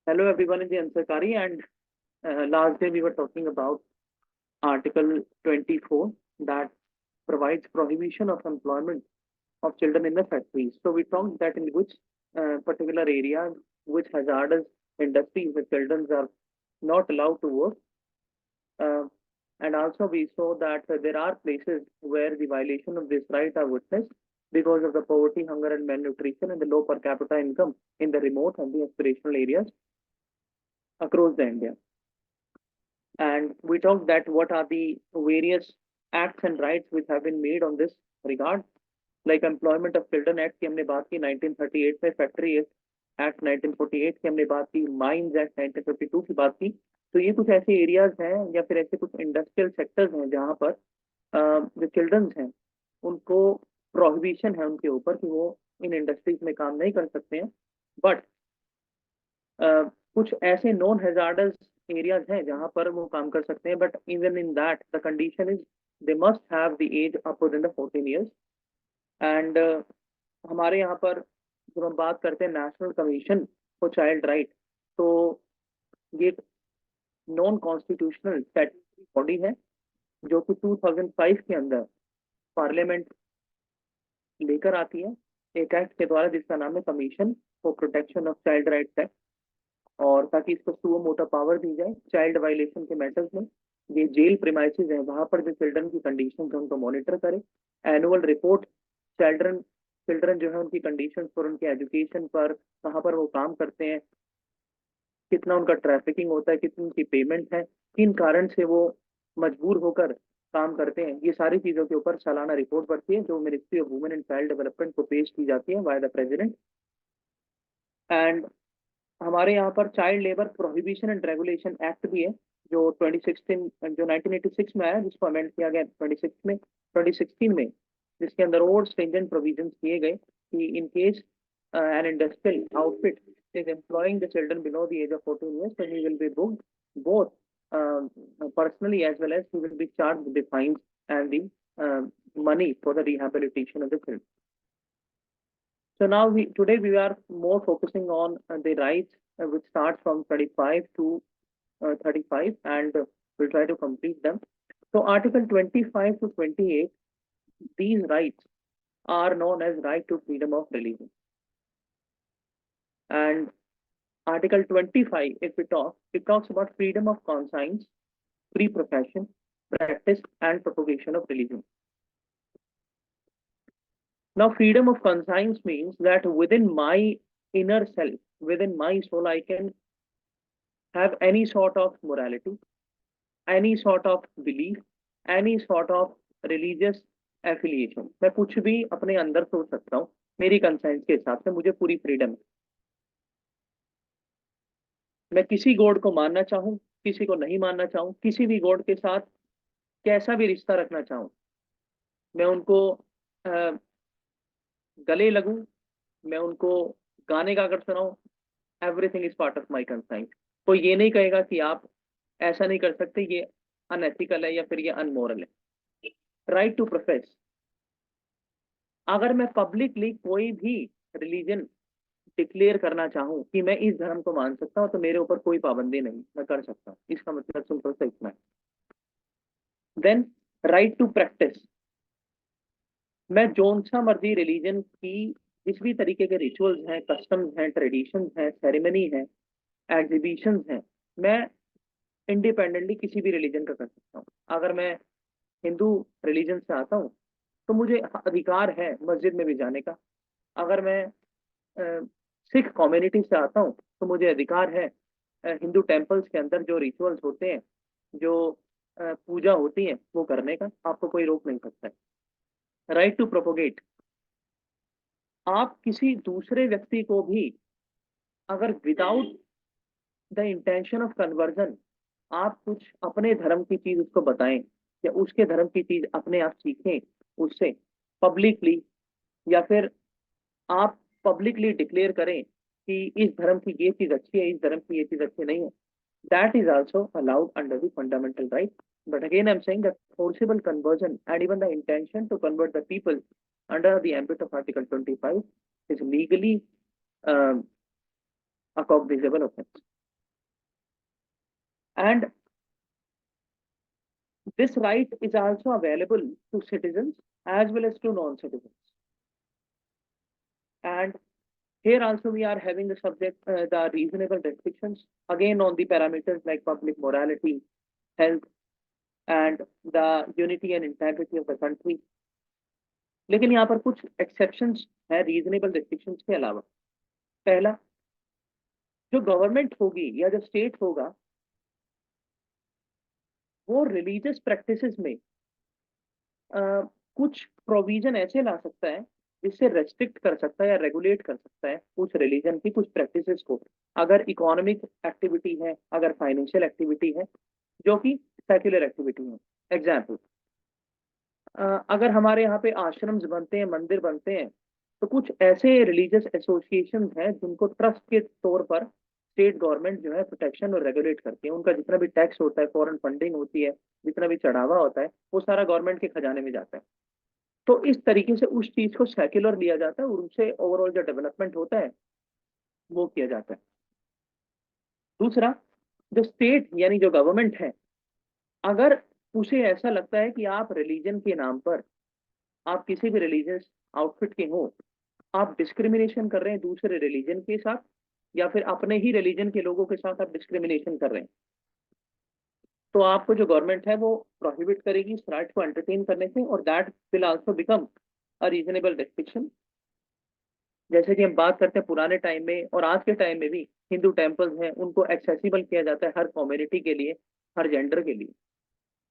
Hello everyone in the Ansarkari, and last day we were talking about Article 24 that provides prohibition of employment of children in the factories. So we talked that in which particular areas, which hazardous industries the children are not allowed to work. Uh, and also we saw that there are places where the violation of this right are witnessed because of the poverty, hunger and malnutrition and the low per capita income in the remote and the aspirational areas across the India. And we talked that what are the various acts and rights which have been made on this regard, like Employment of Children Act की हमने बात की 1938 में, factory act 1948 की हमने बात की, mines act 1952 की बात की। तो ये कुछ ऐसे एरियाज हैं या फिर ऐसे कुछ इंडस्ट्रियल सेक्टर्स हैं जहां पर जो चिल्ड्रंस हैं उनको प्रोहिबिशन है उनके ऊपर कि वो इन इंडस्ट्रीज में काम नहीं कर सकते हैं। बट कुछ ऐसे नॉन हैजार्डस एरियाज हैं जहां पर वो काम कर सकते हैं, but even in that the condition is they must have the age upward in the 14 years. And हमारे यहाँ पर जब हम बात करते हैं national commission for child right, तो ये नॉन कॉन्स्टिट्यूशनल स्टैट्यूटरी बॉडी है जो कि 2005 के अंदर पार्लियामेंट लेकर आती है एक एक्ट के द्वारा जिसका नाम है commission for protection of child rights act, और ताकि इसको सुओ मोटा पावर दी जाए चाइल्ड वायलेशन के मैटर्स में। ये जेल प्रीमाइसेस है, वहां पर जो चिल्ड्रन की कंडीशन है उनको मॉनिटर करे, एनुअल रिपोर्ट चिल्ड्रन चिल्ड्रन जो है उनकी कंडीशन पर, उनके एजुकेशन पर, कहाँ पर वो काम करते हैं, कितना उनका ट्रैफिकिंग होता है, कितनी उनकी पेमेंट है, किन कारण से वो मजबूर होकर काम करते हैं, ये सारी चीजों के ऊपर सालाना रिपोर्ट बनती है जो ministry of women and child development को पेश की जाती है बाय द प्रेसिडेंट। एंड हमारे यहाँ पर child labour prohibition and regulation act भी है जो 2016 जो 1986 में आया, जिसको अमेंड किया गया 2016 में, जिसके अंदर और स्ट्रिंजेंट प्रोविजंस किए गए कि in case an industrial outfit is employing the children below the age of 14 years, then he will be booked both personally as well as he will be charged with the fines and the money for the rehabilitation of the children. So now today we are more focusing on the rights which start from 25 to 35, and we'll try to complete them. So Article 25 to 28, these rights are known as right to freedom of religion. And Article 25, if we talk, it talks about freedom of conscience, free profession, practice, and propagation of religion. Now, freedom of conscience means that within my inner self, within my soul, I can have any sort of morality, any sort of belief, any sort of religious affiliation. मैं कुछ भी अपने अंदर सोच सकता हूँ, मेरी conscience के हिसाब से मुझे पूरी फ्रीडम है। मैं किसी गॉड को मानना चाहूँ, किसी को नहीं मानना चाहूँ, किसी भी गॉड के साथ कैसा भी रिश्ता रखना चाहूँ, मैं उनको गले लगूं, मैं उनको गाने गाकर सुनाऊं, everything is part of my conscience. कोई ये नहीं कहेगा कि आप ऐसा नहीं कर सकते, ये अनएथिकल है या फिर ये अनमोरल है। राइट टू प्रोफेस, अगर मैं पब्लिकली कोई भी रिलीजन डिक्लेयर करना चाहूँ कि मैं इस धर्म को मान सकता हूँ, तो मेरे ऊपर कोई पाबंदी नहीं, मैं कर सकता हूँ। इसका मतलब सिंपल सा इतना है। देन राइट टू प्रैक्टिस, मैं जोन सा मर्जी रिलीजन की जिस भी तरीके के रिचुअल्स हैं, कस्टम्स हैं, ट्रेडिशंस हैं, सेरेमनी है, एग्जीबिशंस हैं, मैं इंडिपेंडेंटली किसी भी रिलीजन का कर सकता हूँ। अगर मैं हिंदू रिलीजन से आता हूँ तो मुझे अधिकार है मस्जिद में भी जाने का। अगर मैं सिख कम्युनिटी से आता हूँ तो मुझे अधिकार है हिंदू टेम्पल्स के अंदर जो रिचुअल्स होते हैं, जो पूजा होती है, वो करने का। आपको कोई रोक नहीं सकता है। राइट टू प्रोपोगेट, आप किसी दूसरे व्यक्ति को भी अगर without the intention of conversion आप कुछ अपने धर्म की चीज उसको बताएं या उसके धर्म की चीज अपने आप सीखें उससे पब्लिकली, या फिर आप पब्लिकली डिक्लेयर करें कि इस धर्म की ये चीज अच्छी है, इस धर्म की ये चीज अच्छी नहीं है, that is also allowed under the fundamental right. But again, I'm saying that forcible conversion and even the intention to convert the people under the ambit of Article 25 is legally a cognizable offense. And this right is also available to citizens as well as to non-citizens. And here also we are having the subject, the reasonable restrictions, again on the parameters like public morality, health, and the unity and integrity of the country. लेकिन यहाँ पर कुछ exceptions है reasonable restrictions के अलावा। पहला, जो government होगी या जो स्टेट होगा वो रिलीजियस प्रैक्टिसेस में कुछ प्रोविजन ऐसे ला सकता है जिससे रेस्ट्रिक्ट कर सकता है या रेगुलेट कर सकता है उस रिलीजन की कुछ प्रैक्टिसेस को, अगर इकोनॉमिक एक्टिविटी है, अगर फाइनेंशियल एक्टिविटी है, जो कि सेक्युलर एक्टिविटी है। एग्जाम्पल, अगर हमारे यहाँ पे आश्रम्स बनते हैं, मंदिर बनते हैं, तो कुछ ऐसे रिलीजियस एसोसिएशन हैं जिनको ट्रस्ट के तौर पर स्टेट गवर्नमेंट जो है प्रोटेक्शन और रेगुलेट करती है। उनका जितना भी टैक्स होता है, फॉरेन फंडिंग होती है, जितना भी चढ़ावा होता है, वो सारा गवर्नमेंट के खजाने में जाता है। तो इस तरीके से उस चीज को सेक्युलर लिया जाता है और उससे ओवरऑल जो डेवलपमेंट होता है वो किया जाता है। दूसरा, जो स्टेट यानी जो गवर्नमेंट है, अगर उसे ऐसा लगता है कि आप रिलीजन के नाम पर, आप किसी भी रिलीजियस आउटफिट के हो, आप डिस्क्रिमिनेशन कर रहे हैं दूसरे रिलीजन के साथ, या फिर अपने ही रिलीजन के लोगों के साथ आप डिस्क्रिमिनेशन कर रहे हैं, तो आपको जो गवर्नमेंट है वो प्रोहिबिट करेगी इस राइट को एंटरटेन करने से, और that will also become a reasonable restriction. जैसे कि हम बात करते हैं पुराने टाइम में और आज के टाइम में भी हिंदू टेम्पल्स हैं, उनको एक्सेसिबल किया जाता है हर कम्युनिटी के लिए, हर जेंडर के लिए।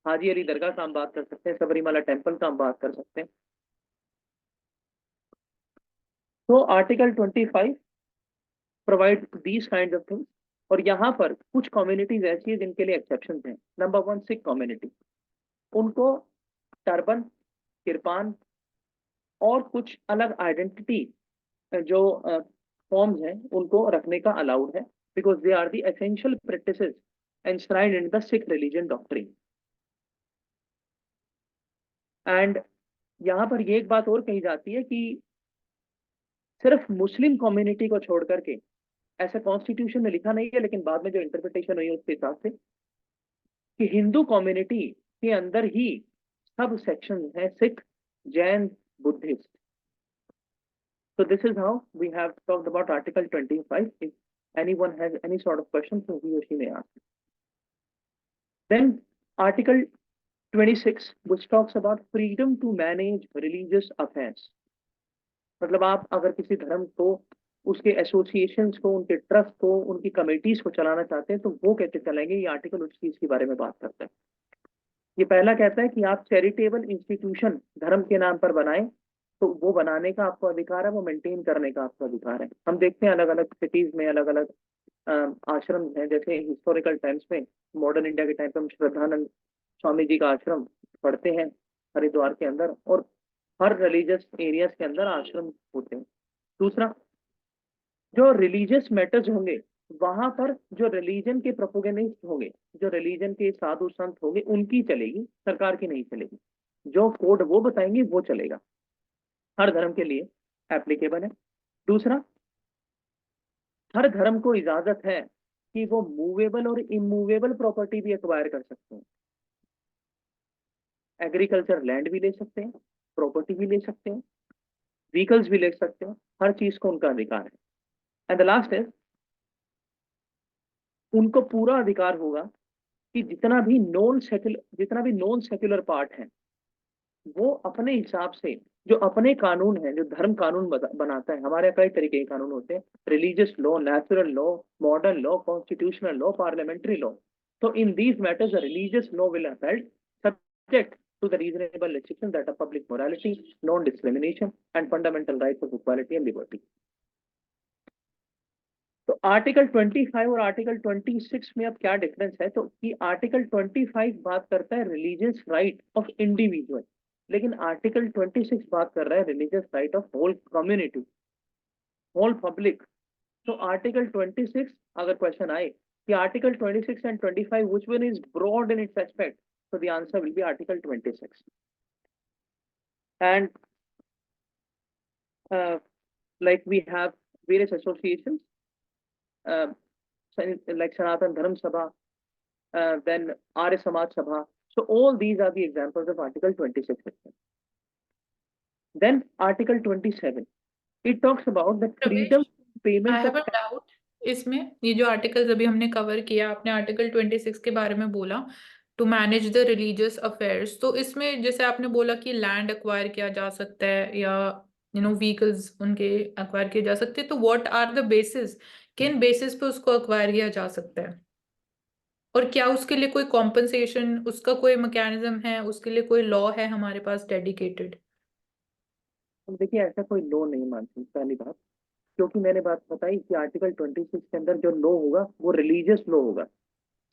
हाजी अली दरगाह का हम बात कर सकते हैं, सबरीमाला टेम्पल का हम बात कर सकते हैं। तो article 25 provide these kind of things, और यहाँ पर कुछ कम्युनिटीज ऐसी है जिनके लिए एक्सेप्शन हैं। नंबर 1, सिख कम्युनिटी, उनको टर्बन, किरपान और कुछ अलग आइडेंटिटी जो फॉर्म्स हैं उनको रखने का अलाउड है, because they are the essential practices enshrined in the Sikh religion doctrine. एंड यहाँ पर ये एक बात और कही जाती है कि सिर्फ मुस्लिम कम्युनिटी को छोड़ करके, ऐसा कॉन्स्टिट्यूशन में लिखा नहीं है लेकिन बाद में जो इंटरप्रिटेशन हुई है उसके हिसाब से, कि हिंदू कम्युनिटी के अंदर ही सब सेक्शन हैं, Sikh, Jain, Buddhist. So this is how we have talked about Article 25. If anyone has any sort of question, so he or she may ask. Then Article 26, which talks about freedom to manage religious affairs. मतलब आप अगर किसी धर्म को, उसके associations को, उनके trust को, उनकी कमेटीज को चलाना चाहते हैं तो वो कैसे चलाएंगे, ये आर्टिकल उस चीज के बारे में बात करता है। ये पहला कहता है कि आप चैरिटेबल इंस्टीट्यूशन धर्म के नाम पर बनाएं, तो वो बनाने का आपको अधिकार है, वो मेंटेन करने का आपका अधिकार है। हम देखते हैं अलग अलग सिटीज में अलग अलग आश्रम हैं, जैसे हिस्टोरिकल टाइम्स में, मॉडर्न इंडिया के टाइम पे हम श्रद्धानंद स्वामी जी का आश्रम पढ़ते हैं हरिद्वार के अंदर, और हर रिलीजियस एरियाज के अंदर आश्रम होते हैं। दूसरा, जो रिलीजियस मैटर्स होंगे वहां पर जो रिलीजन के प्रोपोगेनिस्ट होंगे, जो रिलीजन के साधु संत होंगे, उनकी चलेगी, सरकार की नहीं चलेगी। जो कोड वो बताएंगे वो चलेगा, हर धर्म के लिए एप्लीकेबल है। दूसरा, हर धर्म को इजाजत है कि वो मूवेबल और इमूवेबल प्रॉपर्टी भी एक्वायर कर सकते हैं। एग्रीकल्चर लैंड भी ले सकते हैं, प्रॉपर्टी भी ले सकते हैं, व्हीकल्स भी ले सकते हैं, हर चीज को उनका अधिकार है। एंड द लास्ट है, उनको पूरा अधिकार होगा कि जितना भी नॉन सेक्युलर पार्ट है वो अपने हिसाब से, जो अपने कानून है, जो धर्म कानून बनाता है, हमारे कई तरीके के कानून होते हैं, religious law, natural law, modern law, constitutional law, parliamentary law. तो in these matters the religious law will upheld subject to the reasonable restriction that are public morality, non-discrimination, and fundamental rights of equality and liberty. तो article 25 और article 26 में अब क्या difference है, तो कि article 25 बात करता है रिलीजियस राइट ऑफ इंडिविजुअल, लेकिन आर्टिकल 26 बात कर रहा है religious right of whole community, whole public. तो आर्टिकल 26, अगर क्वेश्चन आए कि article 26 and 25 which one is broad in its aspect, so the answer will be article 26. And like we have various associations, like Sanatan Dharm Sabha, then Arya Samaj Sabha. So all these are the examples of Article 26. Then Article 27, it talks about the freedom Ramesh, I payment have of a doubt इसमें। ये जो articles अभी हमने cover किया, आपने article 26 के बारे में बोला, to manage the religious affairs, तो इसमें जैसे आपने बोला कि लैंड एक्वायर किया जा सकता है या व्हीकल्स उनके एक्वायर किए जा सकते हैं, तो व्हाट आर द बेसिस, किन बेसिस पे उसको एक्वायर किया जा सकता है, और क्या उसके लिए कोई कॉम्पनसेशन, उसका कोई मैकेनिज्म है, उसके लिए कोई लॉ है हमारे पास डेडिकेटेड? देखिए ऐसा कोई लॉ नहीं मानती पहली बात, क्योंकि मैंने बात बताई कि आर्टिकल 26 के अंदर जो लॉ होगा वो रिलीजियस लॉ होगा,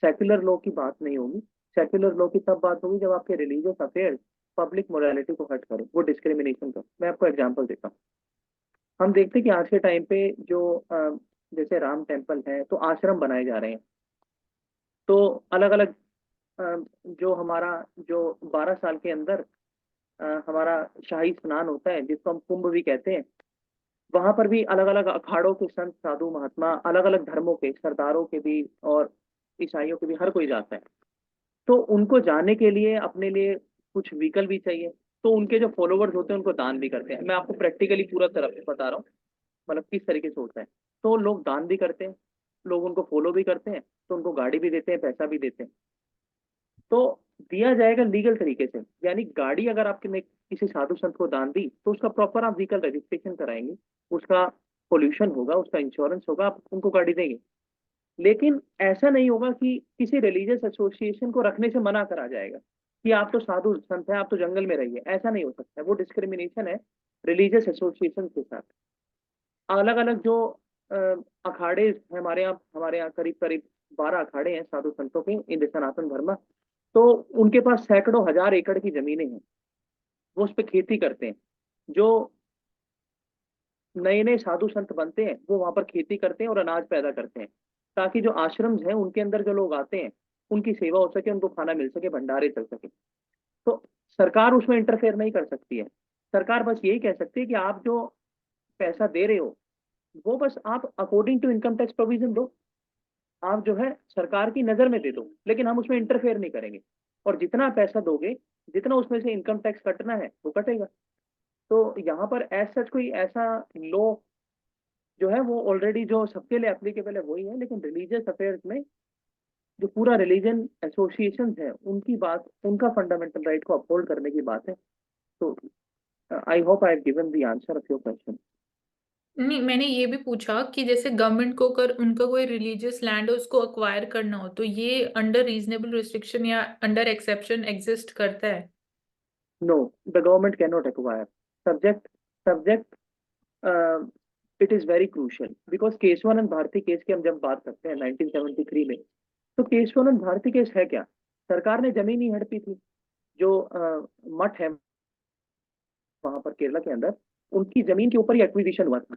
सेक्युलर लॉ की बात नहीं होगी। सेक्युलर लॉ की तब बात होगी जब आपके रिलीजियस अफेयर पब्लिक मोरालिटी को हर्ट करे, वो डिस्क्रिमिनेशन का। मैं आपको एग्जांपल देता हूँ। हम देखते हैं कि आज के टाइम पे जो जैसे राम टेम्पल है तो आश्रम बनाए जा रहे हैं। तो अलग अलग जो हमारा जो 12 साल के अंदर हमारा शाही स्नान होता है जिसको हम कुंभ भी कहते हैं, वहां पर भी अलग अलग अखाड़ों के संत साधु महात्मा, अलग अलग धर्मों के सरदारों के भी और ईसाइयों के भी, हर कोई जाता है। तो उनको जाने के लिए अपने लिए कुछ व्हीकल भी चाहिए। तो उनके जो फॉलोवर्स होते हैं उनको दान भी करते हैं। मैं आपको प्रैक्टिकली पूरा तरफ बता रहा हूँ, मतलब किस तरीके से होता है। तो लोग दान भी करते हैं, लोग उनको फॉलो भी करते हैं, तो उनको गाड़ी भी देते हैं, पैसा भी देते हैं। तो दिया जाएगा लीगल तरीके से, यानी गाड़ी अगर आपके ने किसी साधु संत को दान दी तो उसका प्रॉपर आप व्हीकल रजिस्ट्रेशन कराएंगे, उसका पोल्यूशन होगा, उसका इंश्योरेंस होगा, आप उनको गाड़ी देंगे। लेकिन ऐसा नहीं होगा कि किसी रिलीजियस एसोसिएशन को रखने से मना करा जाएगा कि आप तो साधु संत हैं, आप तो जंगल में रहिए। ऐसा नहीं हो सकता है, वो डिस्क्रिमिनेशन है रिलीजियस एसोसिएशन के साथ। अलग अलग जो अ, अखाड़े हैं हमारे यहाँ करीब करीब 12 अखाड़े हैं साधु संतों के इन सनातन धर्म में। तो उनके पास सैकड़ों हजार एकड़ की जमीनें हैं, वो उस पर खेती करते हैं। जो नए नए साधु संत बनते हैं वो वहां पर खेती करते हैं और अनाज पैदा करते हैं, ताकि जो आश्रम हैं उनके अंदर जो लोग आते हैं उनकी सेवा हो सके, उनको खाना मिल सके, भंडारे चल सके। तो सरकार उसमें इंटरफेयर नहीं कर सकती है। सरकार बस यही कह सकती है कि आप जो पैसा दे रहे हो वो बस आप according to income tax provision दो, आप जो है सरकार की नजर में दे दो, लेकिन हम उसमें इंटरफेयर नहीं करेंगे। और जितना पैसा दोगे, जितना उसमें से इनकम टैक्स कटना है वो कटेगा। तो यहाँ पर एज सच कोई ऐसा लॉ जो है वो ऑलरेडी जो सबके लिए एप्लीकेबल है वही है, लेकिन रिलीजियस अफेयर्स में जो पूरा रिलीजन एसोसिएशन है उनकी बात, उनका फंडामेंटल राइट को अपहोल्ड करने की बात है। तो I hope I have given the answer of your question. नहीं, मैंने ये भी पूछा कि जैसे गवर्नमेंट को अगर उनका कोई रिलीजियस लैंड है उसको अक्वायर करना हो, तो ये अंडर रीजनेबल रिस्ट्रिक्शन या अंडर एक्सेप्शन एग्जिस्ट करता है? No, the government can not acquire, subject it is very crucial, because Kesavananda Bharati case की हम जब बात करते हैं 1973 में, तो केशवानंद भारती केस है क्या? सरकार ने जमीन ही हड़पी थी। जो मठ है वहां पर केरला के अंदर, उनकी जमीन के ऊपर ही एक्विजिशन हुआ था,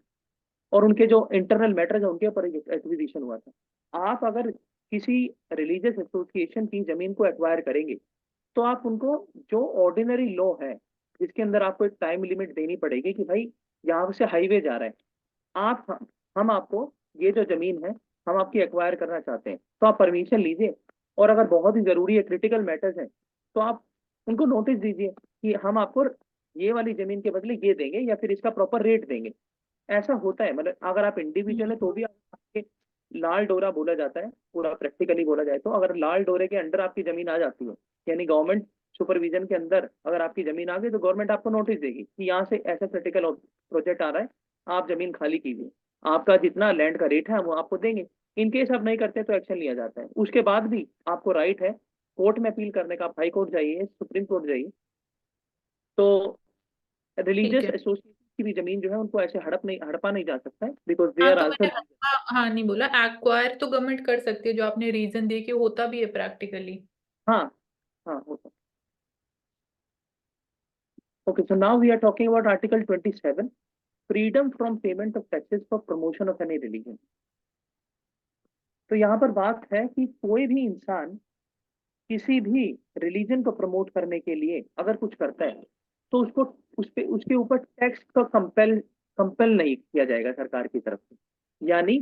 और उनके जो इंटरनल मैटर्स है उनके ऊपर एक्विजिशन हुआ था। आप अगर किसी रिलीजियस एसोसिएशन की जमीन को एक्वायर करेंगे तो आप उनको जो ऑर्डिनरी लॉ है जिसके अंदर आपको एक टाइम लिमिट देनी पड़ेगी कि भाई यहाँ से हाईवे जा रहा है, आप हम आपको ये जो जमीन है हम आपकी एक्वायर करना चाहते हैं, तो आप परमिशन लीजिए। और अगर बहुत ही जरूरी है, क्रिटिकल मैटर्स हैं, तो आप उनको नोटिस दीजिए कि हम आपको ये वाली जमीन के बदले ये देंगे या फिर इसका प्रॉपर रेट देंगे। ऐसा होता है। मतलब अगर आप इंडिविजुअल है तो भी आपके लाल डोरा बोला जाता है, पूरा प्रैक्टिकली बोला जाए तो अगर लाल डोरे के अंडर आपकी जमीन आ जाती है, यानी गवर्नमेंट सुपरविजन के अंदर अगर आपकी जमीन आ गई, तो गवर्नमेंट आपको नोटिस देगी कि यहाँ से ऐसा क्रिटिकल प्रोजेक्ट आ रहा है, आप जमीन खाली कीजिए, आपका जितना लैंड का रेट है वो आपको देंगे। इन केस आप नहीं करते तो एक्शन लिया जाता है। उसके बाद भी आपको राइट है कोर्ट में अपील करने का, आप हाई कोर्ट जाइए, सुप्रीम कोर्ट जाइए। तो ठीक रिलीजियस है। एसोसिएशन की भी जमीन जो है उनको ऐसे हड़पा नहीं जा सकता है, बिकॉज दे हाँ, आर तो आल्सो। मैंने हाँ नहीं बोला, एक्वायर तो गवर्नमेंट कर सकती है, जो आपने रीजन दिए कि होता भी है प्रैक्टिकली। हाँ, हाँ होता। Okay, so now we are talking about Article 27, freedom from payment of taxes for promotion of any religion. तो यहाँ पर बात है कि कोई भी इंसान किसी भी रिलीजन को प्रमोट करने के लिए अगर कुछ करता है तो उसको उस पे उसके ऊपर टैक्स का कंपेल कंपेल नहीं किया जाएगा सरकार की तरफ से। यानी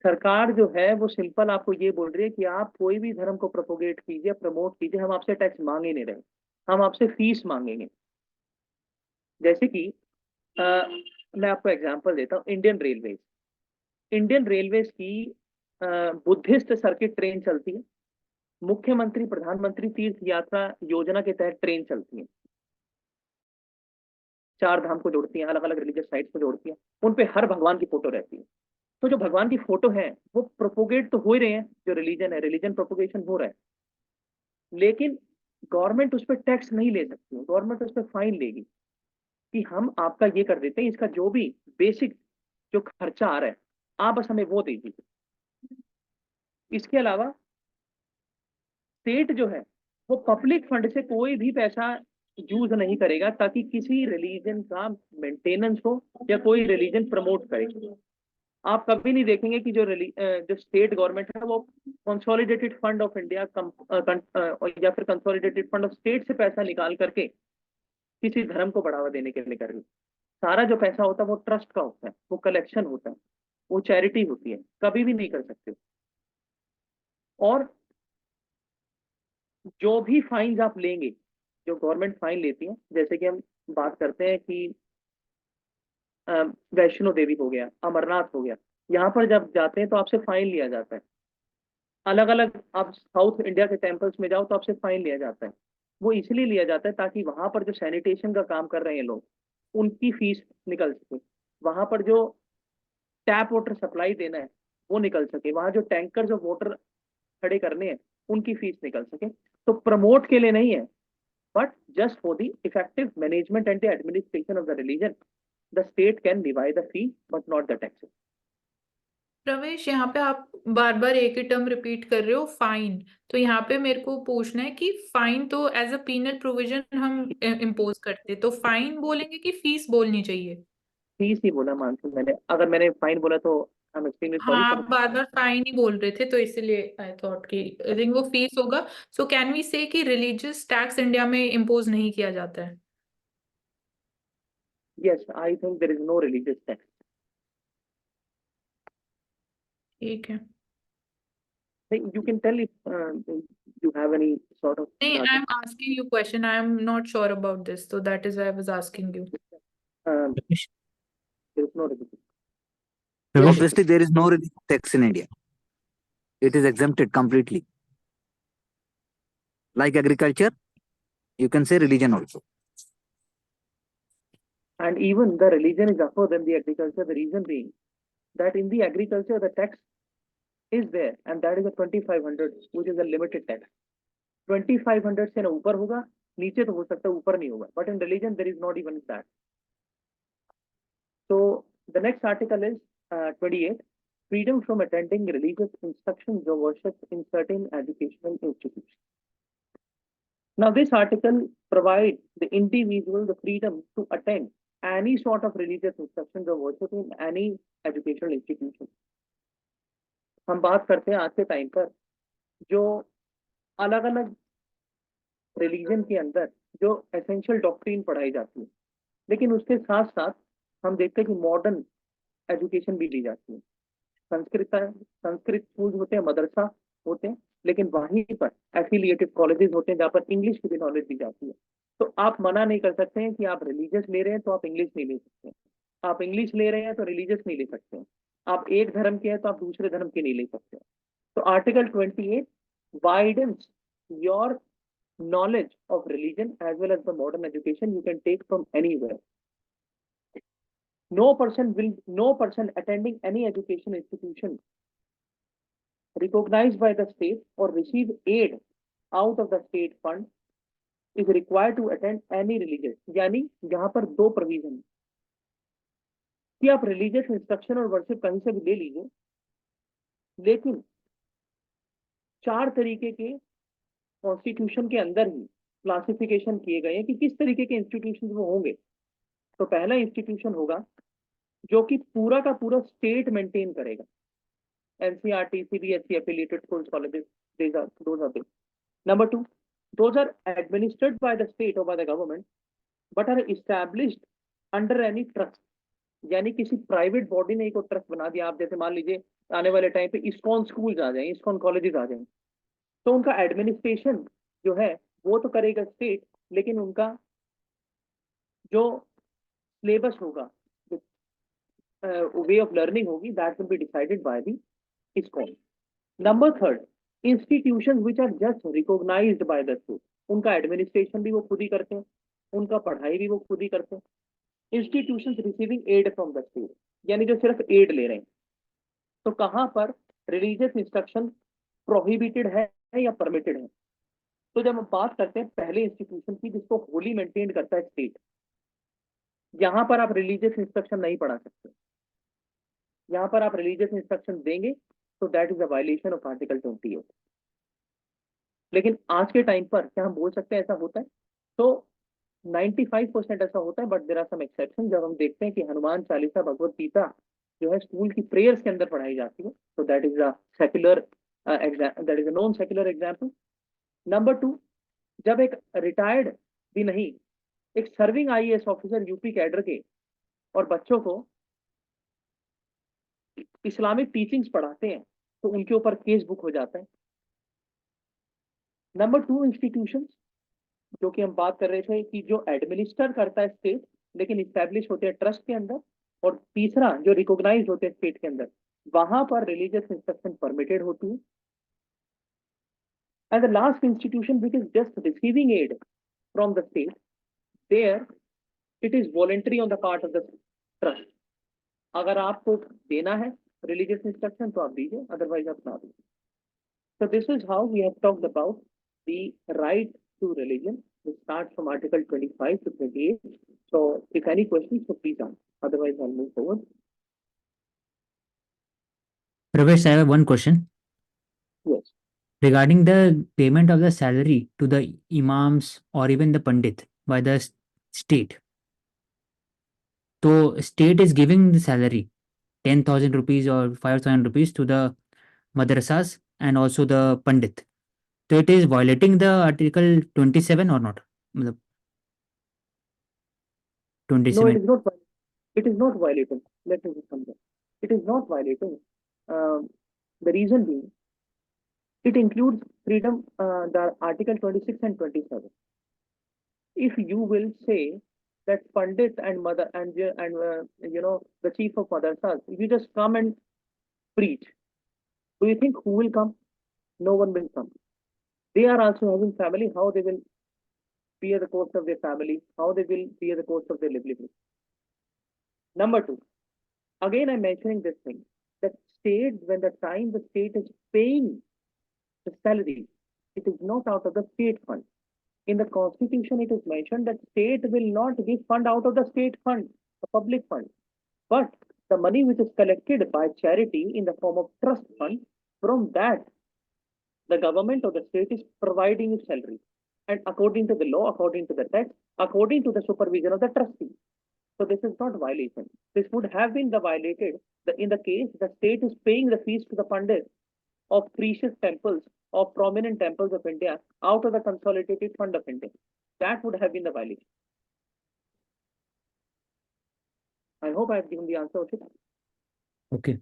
सरकार जो है वो सिंपल आपको ये बोल रही है कि आप कोई भी धर्म को प्रोपोगेट कीजिए, प्रमोट कीजिए, हम आपसे टैक्स मांग ही नहीं रहे, हम आपसे फीस मांगेंगे। जैसे कि अ, मैं आपको एग्जांपल देता हूँ, इंडियन रेलवेज की बुद्धिस्ट सर्किट ट्रेन चलती है, मुख्यमंत्री प्रधानमंत्री तीर्थ यात्रा योजना के तहत ट्रेन चलती है, 4 धाम को जोड़ती है, अलग अलग रिलीजियस साइट्स को जोड़ती है, उन पे हर भगवान की फोटो रहती है। तो जो भगवान की फोटो है वो प्रोपोगेट तो हो ही रहे हैं, जो रिलीजन है, रिलीजन प्रोपोगेशन हो रहा है, लेकिन गवर्नमेंट उस पर टैक्स नहीं ले सकती है, गवर्नमेंट उस पर फाइन लेगी कि हम आपका ये कर देते हैं, इसका जो भी बेसिक जो खर्चा आ रहा है आप बस हमें वो दे दीजिए। इसके अलावा स्टेट जो है वो पब्लिक फंड से कोई भी पैसा यूज नहीं करेगा ताकि किसी रिलीजन का मेंटेनेंस हो या कोई रिलीजन प्रमोट करे। आप कभी नहीं देखेंगे कि जो स्टेट गवर्नमेंट है वो कंसोलिडेटेड फंड ऑफ इंडिया या फिर कंसोलिडेटेड फंड ऑफ स्टेट से पैसा निकाल करके किसी धर्म को बढ़ावा देने के लिए कर रही है। सारा जो पैसा होता है वो ट्रस्ट का होता है, वो कलेक्शन होता है, वो चैरिटी होती है, कभी भी नहीं कर सकते। और जो भी फाइन आप लेंगे, जो गवर्नमेंट फाइन लेती है, जैसे कि हम बात करते हैं कि वैष्णो देवी हो गया, अमरनाथ हो गया, यहाँ पर जब जाते हैं तो आपसे फाइन लिया जाता है। अलग अलग आप साउथ इंडिया के टेम्पल्स में जाओ तो आपसे फाइन लिया जाता है। वो इसलिए लिया जाता है ताकि वहां पर जो सैनिटेशन का काम कर रहे हैं लोग, उनकी फीस निकल सके, वहां पर जो टैप वाटर सप्लाई देना है वो निकल सके, वहां जो टैंकर जो वाटर खड़े करने हैं उनकी फीस निकल सके। तो प्रमोट के लिए नहीं है, but just for the effective management and the administration of the religion, the state can levy the fee, but not the taxes. प्रवेश, यहाँ पे आप बार बार एक ही टर्म रिपीट कर रहे हो, फाइन। तो यहाँ पे मेरे को पूछना है कि फाइन तो एज अ पीनल प्रोविजन हम इम्पोज करते, तो फाइन बोलेंगे कि फीस बोलनी चाहिए? फीस ही बोला मानसून मैंने, अगर मैंने फाइन बोला तो आई एम एक्सट्रीमली हाँ, सॉरी आप फॉर। बार बार फाइन ही बोल रहे थे तो इसलिए आई थॉट कि आई थिंक वो फीस होगा। सो कैन वी से कि रिलीजियस टैक्स इंडिया में इम्पोज नहीं किया जाता है? Yes, I think there is no religious tax. ठीक है। You can tell if you have any sort of नहीं, I data. Am asking you question, I am not sure about this, तो that is I was asking you. Ramesh, there is no religious. Ramesh, yes, obviously there is no religious tax in India. It is exempted completely. Like agriculture, you can say religion also. and even the religion is upper than the agriculture, the reason being that in the agriculture the tax is there, and that is a 2500, which is a limited tax. 2500 से ना ऊपर होगा, नीचे तो हो सकता है, ऊपर नहीं होगा, but in religion there is not even that. So the next article is 28, freedom from attending religious instructions or worship in certain educational institutions. Now this article provides the individual the freedom to attend any sort of religious instructions or worship in any educational institution. हम बात करते हैं आज के time पर जो अलग अलग रिलीजन के अंदर जो एसेंशियल डॉक्ट्रिन पढ़ाई जाती है, लेकिन उसके साथ साथ हम देखते हैं कि मॉडर्न एजुकेशन भी दी जाती है। संस्कृत स्कूल होते हैं, मदरसा होते हैं, लेकिन वहीं पर एफिलिएटेड कॉलेजेस होते हैं जहाँ पर इंग्लिश की भी नॉलेज दी जाती है। तो आप मना नहीं कर सकते हैं कि आप रिलीजियस ले रहे हैं तो आप इंग्लिश नहीं ले सकते, आप इंग्लिश ले रहे हैं तो रिलीजियस नहीं ले सकते, आप एक धर्म के हैं तो आप दूसरे धर्म के नहीं ले सकते। तो article 28 widens your knowledge of religion as well as the modern education you can take from anywhere. No person attending any education institution recognized by the state or receive aid out of the state fund is required to attend any religious. यानी यहाँ पर दो provision है कि आप religious instruction और worship कहीं से भी ले लीजिए, लेकिन 4 तरीके के कॉन्स्टिट्यूशन के अंदर ही क्लासिफिकेशन किए गए हैं कि किस तरीके के इंस्टीट्यूशन वो होंगे। तो पहला इंस्टीट्यूशन होगा जो कि पूरा का पूरा स्टेट मेंटेन करेगा, NCERT, CBSE affiliated schools, colleges, those are big. Number 2, those are administered by the state or by the government but are established under any trust. यानी किसी प्राइवेट बॉडी ने एक ट्रस्ट बना दिया, आप जैसे मान लीजिए आने वाले टाइम पे इस्कॉन स्कूल्स आ जाएं, इस्कॉन कॉलेजेस आ जाएं, तो उनका एडमिनिस्ट्रेशन जो है वो तो करेगा स्टेट, लेकिन उनका जो सिलेबस होगा, वे ऑफ लर्निंग होगी, that will be decided by the ISKCON. Number third, institution which are just recognised by the state, उनका एडमिनिस्ट्रेशन भी वो खुद ही करते हैं, उनका पढ़ाई भी वो खुद ही करते हैं। Institution receiving aid from the state, यानी जो सिर्फ एड ले रहे हैं। तो कहाँ पर रिलीजियस इंस्ट्रक्शन प्रोहिबिटेड है या परमिटेड है? तो जब हम बात करते हैं पहले इंस्टीट्यूशन की जिसको होली मेंटेन करता है स्टेट, यहाँ पर आप रिलीजियस इंस्ट्रक्शन नहीं पढ़ा सकते। यहाँ पर आप रिलीजियस इंस्ट्रक्शन देंगे तो that is a violation of article 28। लेकिन आज के टाइम पर क्या हम बोल सकते हैं ऐसा होता है? तो 95% ऐसा होता है, but there are some exception. जब हम देखते हैं कि हनुमान चालीसा, भगवत गीता जो है स्कूल की प्रेयर्स के अंदर पढ़ाई जाती है, तो that is a secular, that is a non secular example. Number two, जब एक रिटायर्ड भी नहीं, एक serving IAS officer UP cadre के और बच्चों को इस्लामिक टीचिंग्स पढ़ाते हैं तो उनके ऊपर केस बुक हो जाता है। नंबर टू, इंस्टीट्यूशंस जो कि हम बात कर रहे थे कि जो एडमिनिस्टर करता है स्टेट, लेकिन इस्टेब्लिश होते हैं ट्रस्ट के अंदर। और तीसरा, जो रिकॉग्नाइज होते हैं स्टेट के अंदर, वहां पर रिलीजियस इंस्ट्रक्शन परमिटेड होती है। And the last institution which is just receiving aid from the state, there it is voluntary on the part of the trust. अगर आपको देना है रिलीजियस इंस्ट्रक्शन तो आप दीजिए, अदरवाइज आप ना दीजिए। So this is how we have talked about the right to religion. We start from Article 25 to 28. So if any questions, so please ask. Otherwise, I'll move forward. Pravesh, I have one question Yes. regarding the payment of the salary to the imams or even the pandit by the state. So state is giving the salary 10,000 rupees or 5,000 rupees to the madrasas and also the pandit. So it is violating the Article 27 or not? मतलब No, 27. it is not. It is not violating. Let me just come there. It is not violating. The reason being, it includes freedom, the Article 26 and 27. If you will say that Pandit and mother and the chief of madrasas, if you just come and preach, do you think who will come? No one will come. They are also having family. How they will bear the cost of their family? How they will bear the cost of their livelihood? Number two, again I'm mentioning this thing, that state, when the time the state is paying the salary, it is not out of the state fund. In the constitution, it is mentioned that state will not give fund out of the state fund, the public fund, but the money which is collected by charity in the form of trust fund, from that the government or the state is providing its salary, and according to the law, according to the text, according to the supervision of the trustee. So this is not violation. This would have been the violated in the case the state is paying the fees to the pandit of precious temples, of prominent temples of India out of the consolidated fund of India. That would have been the violation. I hope I have given the answer. Okay.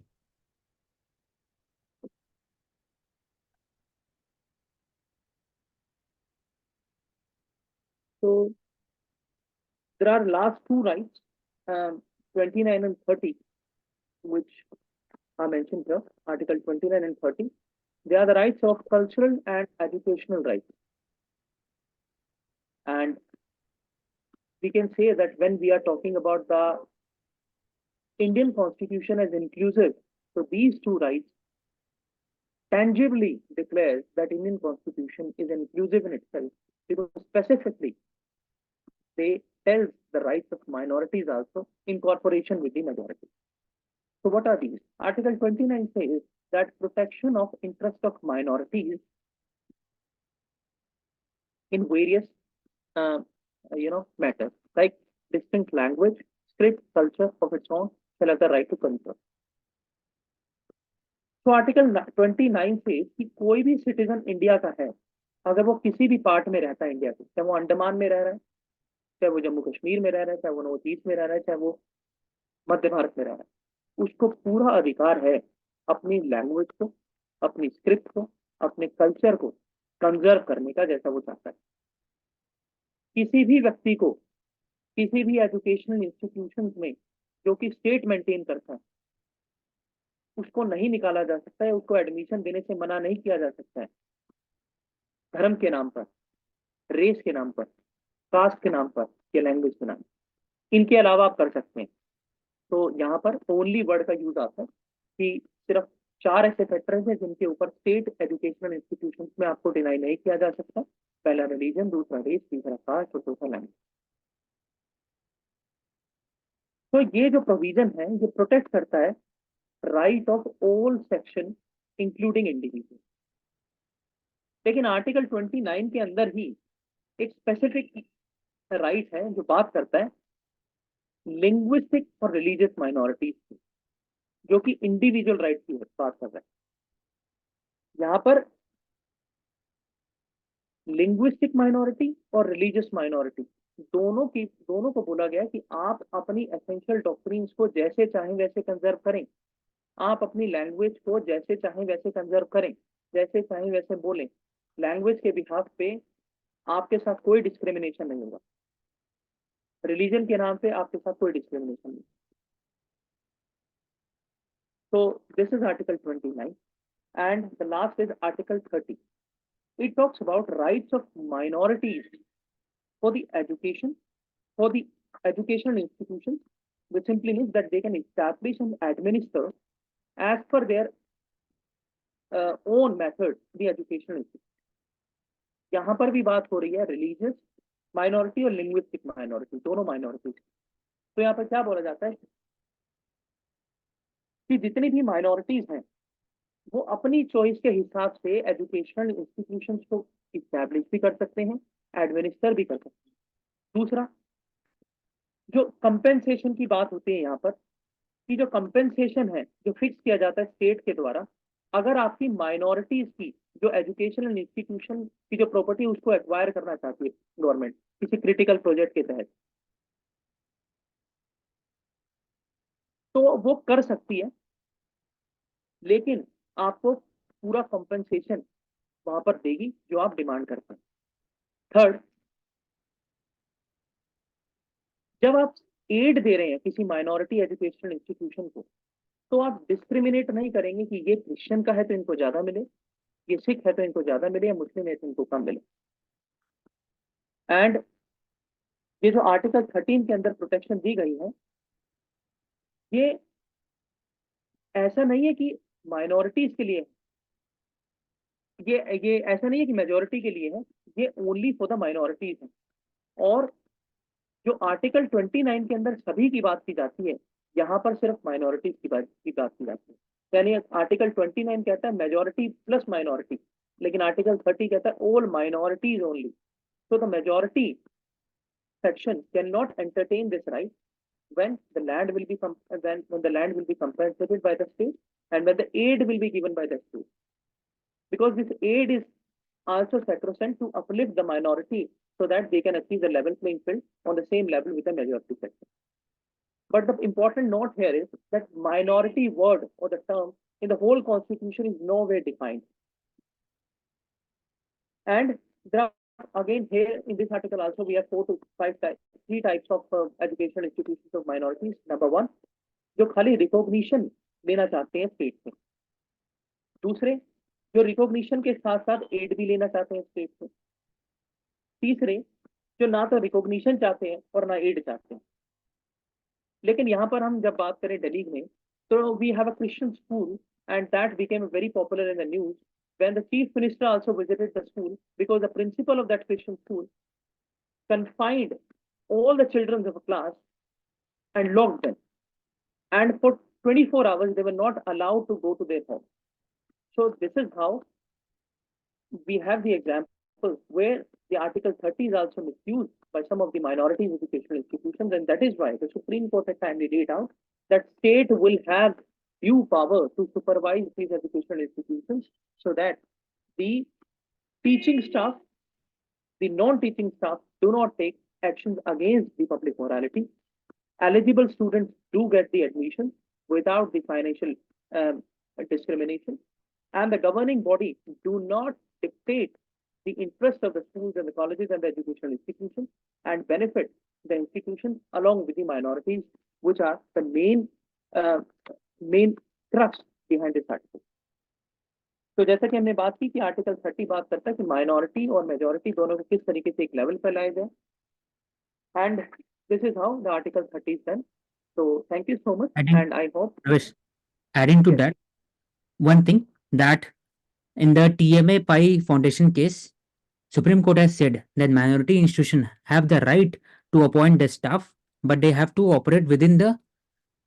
So there are last two rights, 29 and 30, which are mentioned here, Article 29 and 30. They are the rights of cultural and educational rights. And we can say that when we are talking about the Indian Constitution as inclusive, so these two rights tangibly declares that Indian Constitution is inclusive in itself, because specifically they tell the rights of minorities also in cooperation with the majority. So what are these? Article 29 says that protection of interest of minorities in various matters, like distinct language, script, culture of its own, shall have the right to control. तो article 29 से कि कोई भी citizen India का है, अगर वो किसी भी पार्ट में रहता है इंडिया के, चाहे वो अंडमान में रह रहा है, चाहे वो जम्मू कश्मीर में रह रहा है, चाहे वो नॉर्थ ईस्ट में रह रहा है, चाहे वो मध्य भारत में रह रहा है, उसको पूरा अधिकार है अपनी लैंग्वेज को, अपनी स्क्रिप्ट को, अपने कल्चर को कंजर्व करने का, जैसा वो चाहता है। किसी भी व्यक्ति को किसी भी एजुकेशनल इंस्टीट्यूशन में जो कि स्टेट मेंटेन करता है, उसको नहीं निकाला जा सकता है, उसको एडमिशन देने से मना नहीं किया जा सकता है, धर्म के नाम पर, रेस के नाम पर, कास्ट के नाम पर या लैंग्वेज के नाम पर। इनके अलावा आप कर सकते हैं। तो यहाँ पर ओनली वर्ड का यूज आता है कि सिर्फ 4 ऐसे फैक्टर्स हैं जिनके ऊपर स्टेट एजुकेशनल इंस्टीट्यूशंस में आपको डिनाई नहीं किया जा सकता। पहला रिलीजन, दूसरा रेस, तीसरा कास्ट और चौथा लैंग्वेज। तो ये जो प्रोविजन है ये प्रोटेक्ट करता है right of all section including individual. लेकिन आर्टिकल 29 के अंदर ही एक स्पेसिफिक राइट है जो बात करता है लिंग्विस्टिक और रिलीजियस माइनॉरिटीज की, जो कि इंडिविजुअल राइट की बात कर रहा है। यहाँ पर लिंग्विस्टिक माइनॉरिटी और रिलीजियस माइनॉरिटी दोनों को बोला गया कि आप अपनी एसेंशियल डॉक्ट्रिन्स को जैसे चाहें वैसे कंजर्व करें, आप अपनी लैंग्वेज को जैसे चाहें वैसे कंजर्व करें, जैसे चाहें वैसे बोलें। लैंग्वेज के बिहाफ पे आपके साथ कोई डिस्क्रिमिनेशन नहीं होगा, रिलीजन के नाम पे आपके साथ कोई डिस्क्रिमिनेशन नहीं। तो this is article 29 and the last is article 30. It talks about rights of minorities for the education, for the educational institutions, which simply means that they can establish and administer as per their own method the educational institution. यहाँ पर भी बात हो रही है religious minority और linguistic minority, दोनों minorities. तो यहाँ पर क्या बोला जाता है कि जितनी भी माइनॉरिटीज हैं वो अपनी चॉइस के हिसाब से एजुकेशनल इंस्टीट्यूशंस को इस्टेब्लिश भी कर सकते हैं, एडमिनिस्टर भी कर सकते हैं। दूसरा, जो कंपेंसेशन की बात होती है यहाँ पर, कि जो कंपेंसेशन है जो फिक्स किया जाता है स्टेट के द्वारा, अगर आपकी माइनॉरिटीज की जो एजुकेशनल इंस्टीट्यूशन की जो प्रॉपर्टी उसको एक्वायर करना चाहती है गवर्नमेंट किसी क्रिटिकल प्रोजेक्ट के तहत, तो वो कर सकती है, लेकिन आपको पूरा कंपेंसेशन वहां पर देगी जो आप डिमांड करते हैं। थर्ड, जब आप एड दे रहे हैं किसी माइनॉरिटी एजुकेशनल इंस्टीट्यूशन को, तो आप डिस्क्रिमिनेट नहीं करेंगे कि ये क्रिश्चियन का है तो इनको ज्यादा मिले, ये सिख है तो इनको ज्यादा मिले, या मुस्लिम है तो इनको कम मिले। एंड ये जो आर्टिकल 13 के अंदर प्रोटेक्शन दी गई है, ये ऐसा नहीं है कि माइनॉरिटीज के लिए, ये ऐसा नहीं है कि मेजोरिटी के लिए है, ये ओनली फॉर द माइनॉरिटीज है। और जो आर्टिकल 29 के अंदर सभी की बात की जाती है, यहाँ पर सिर्फ माइनॉरिटीज की बात की जाती है। यानी आर्टिकल 29 कहता है मेजोरिटी प्लस माइनॉरिटी, लेकिन आर्टिकल 30 कहता है all minorities only. So the majority section cannot entertain this right when the land will be when the land will be compensated by the state and when the aid will be given by the state, because this aid is also sacrosanct to uplift the minority so that they can achieve the level playing field on the same level with the majority section. But the important note here is that minority word or the term in the whole constitution is nowhere defined, and there are again here in this article also we have 4 to 5 types, 3 types of educational institutions of minorities. Number 1, जो खाली recognition लेना चाहते हैं state से। दूसरे, जो recognition के साथ साथ एड भी लेना चाहते हैं स्टेट से। तीसरे, जो ना तो रिकॉग्निशन चाहते हैं और ना एड चाहते हैं। लेकिन यहाँ पर हम जब बात करें दिल्ली में, तो we have a Christian school and that became very popular in the news when the chief minister also visited the school, because the principal of that Christian school confined all the children of a class and locked them, and for 24 hours they were not allowed to go to their home. So this is how we have the example where the article 30 is also misused by some of the minority educational institutions, and that is why the Supreme Court has kindly laid out that state will have due power to supervise these educational institutions so that the teaching staff, the non-teaching staff do not take actions against the public morality, eligible students do get the admission without the financial discrimination, and the governing body do not dictate the interest of the schools and the colleges and the educational institutions and benefit the institution along with the minorities, which are the main crux behind this article. तो जैसा कि हमने बात की कि article 30 बात करता है कि माइनॉरिटी और मेजॉरिटी दोनों को किस तरीके से एक लेवल पर लाया जाए, and this is how the article 30 is done. So thank you so much, and I hope. Pravesh, adding to Yes. that, one thing that in the TMA Pi Foundation case, Supreme Court has said that minority institutions have the right to appoint the staff, but they have to operate within the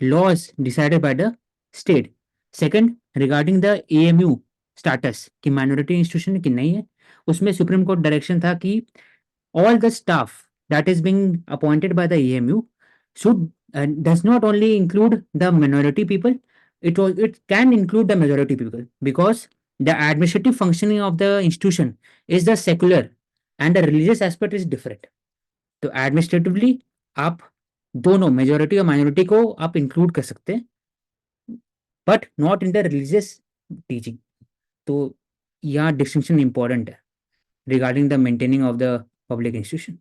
laws decided by the state. Second, regarding the AMU status कि minority institution की नहीं है, उसमें Supreme Court direction था कि all the staff that is being appointed by the AMU should does not only include the minority people, it can include the majority people, because the administrative functioning of the institution is the secular and the religious aspect is different. तो administratively आप दोनों majority और minority को आप include कर सकते हैं, but not in the religious teaching. तो यहाँ distinction important है regarding the maintaining of the public institution.